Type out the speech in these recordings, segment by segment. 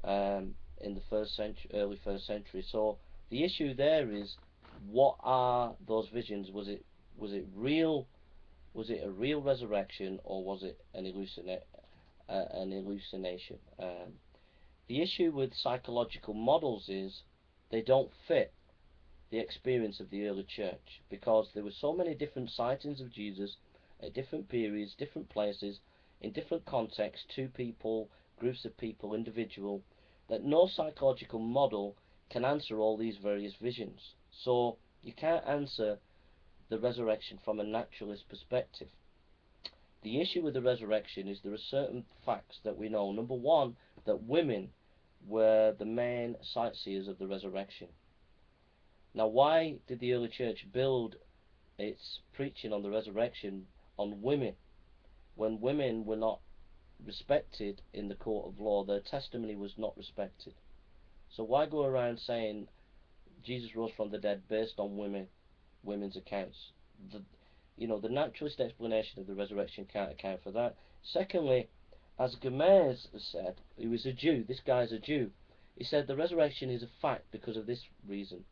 in the first century, early first century. So the issue there is, what are those visions? Was it real? Was it a real resurrection, or was it an hallucination? The issue with psychological models is they don't fit the experience of the early church, because there were so many different sightings of Jesus at different periods, different places, in different contexts, to people, groups of people, individual, that no psychological model can answer all these various visions. So you can't answer the resurrection from a naturalist perspective. The issue with the resurrection is there are certain facts that we know. Number one, that women were the main sightseers of the resurrection. Now, why did the early church build its preaching on the resurrection on women, when women were not respected in the court of law? Their testimony was not respected. So why go around saying Jesus rose from the dead based on women's accounts? The, the naturalist explanation of the resurrection can't account for that. Secondly, as Gomez said, he was a Jew, this guy's a Jew, he said the resurrection is a fact because of this reason.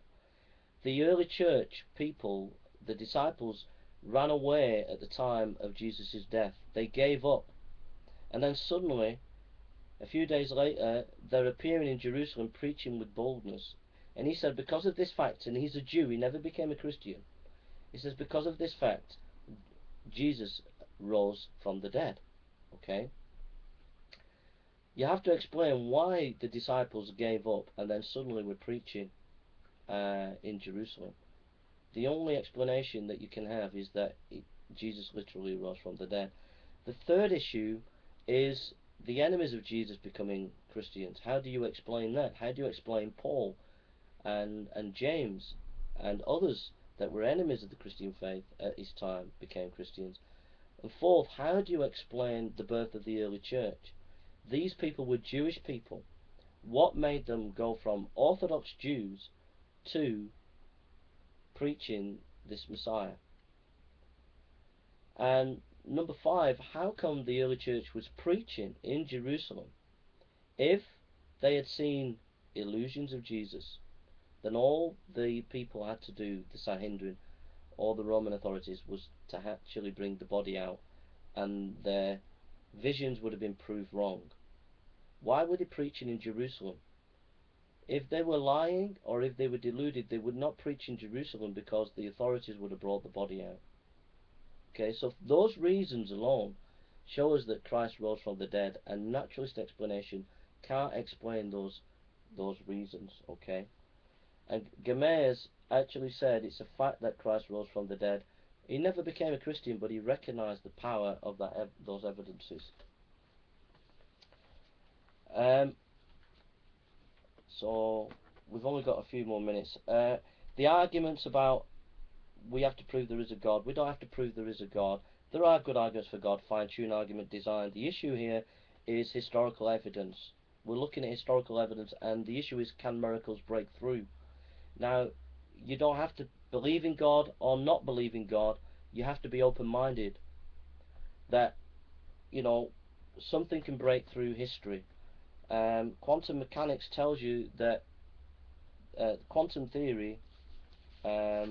The early church people, the disciples, ran away at the time of Jesus' death. They gave up. And then suddenly, a few days later, they're appearing in Jerusalem preaching with boldness. And he said, because of this fact, and he's a Jew, he never became a Christian. He says, because of this fact, Jesus rose from the dead. Okay? You have to explain why the disciples gave up and then suddenly were preaching in Jerusalem. The only explanation that you can have is that Jesus literally rose from the dead. The third issue is the enemies of Jesus becoming Christians. How do you explain that? How do you explain Paul and James and others that were enemies of the Christian faith at his time became Christians? And fourth, how do you explain the birth of the early church? These people were Jewish people. What made them go from Orthodox Jews to preaching this Messiah? And number five, how come the early church was preaching in Jerusalem? If they had seen illusions of Jesus, then all the people had to do, the Sanhedrin or the Roman authorities, was to actually bring the body out, and their visions would have been proved wrong. Why were they preaching in Jerusalem? If they were lying or if they were deluded, they would not preach in Jerusalem, because the authorities would have brought the body out. Okay, so those reasons alone show us that Christ rose from the dead, and naturalist explanation can't explain those reasons. Okay, and Gomez actually said it's a fact that Christ rose from the dead. He never became a Christian, but he recognized the power of those evidences. So we've only got a few more minutes. The arguments about we have to prove there is a God. We don't have to prove there is a God. There are good arguments for God, fine-tuned argument design. The issue here is historical evidence. We're looking at historical evidence, and the issue is, can miracles break through? Now, you don't have to believe in God or not believe in God. You have to be open-minded that, something can break through history. Quantum mechanics tells you that quantum theory, a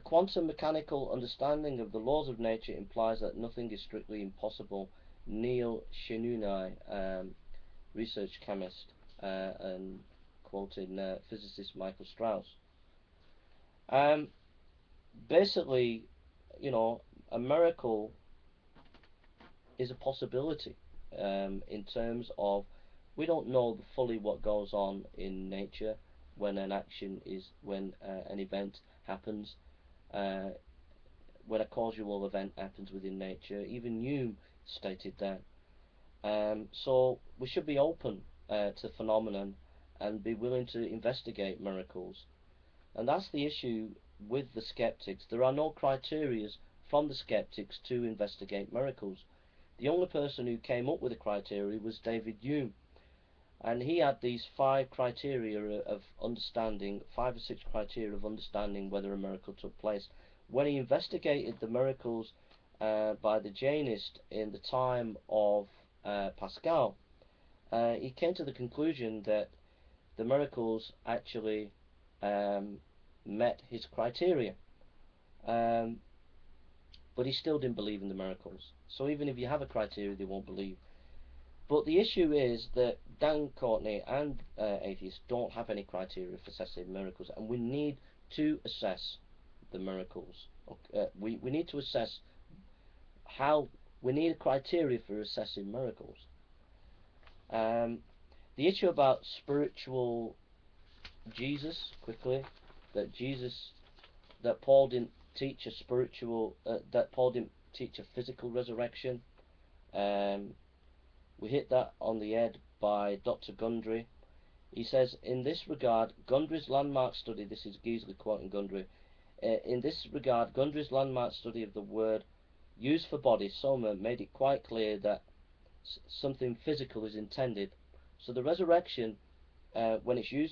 quantum mechanical understanding of the laws of nature implies that nothing is strictly impossible. Neil Shenouni, research chemist, and quoting physicist Michael Strauss. Basically, a miracle is a possibility, in terms of, we don't know fully what goes on in nature when an event happens, when a causal event happens within nature. Even Hume stated that. So we should be open to phenomenon and be willing to investigate miracles. And that's the issue with the skeptics. There are no criteria from the skeptics to investigate miracles. The only person who came up with a criteria was David Hume, and he had these 5 criteria of understanding, 5 or 6 criteria of understanding whether a miracle took place. When he investigated the miracles by the Jainists in the time of Pascal, he came to the conclusion that the miracles actually met his criteria. Um, but he still didn't believe in the miracles. So even if you have a criteria, they won't believe. But the issue is that Dan Courtney and atheists don't have any criteria for assessing miracles, and we need to assess the miracles. We need to assess how. We need a criteria for assessing miracles. The issue about spiritual Jesus, quickly, that Jesus, that Paul didn't teach a spiritual, that Paul didn't teach a physical resurrection. We hit that on the head by Dr. Gundry. He says, in this regard, Gundry's landmark study, this is Giesler quoting Gundry, in this regard, Gundry's landmark study of the word used for body, soma, made it quite clear that something physical is intended. So the resurrection, when it's used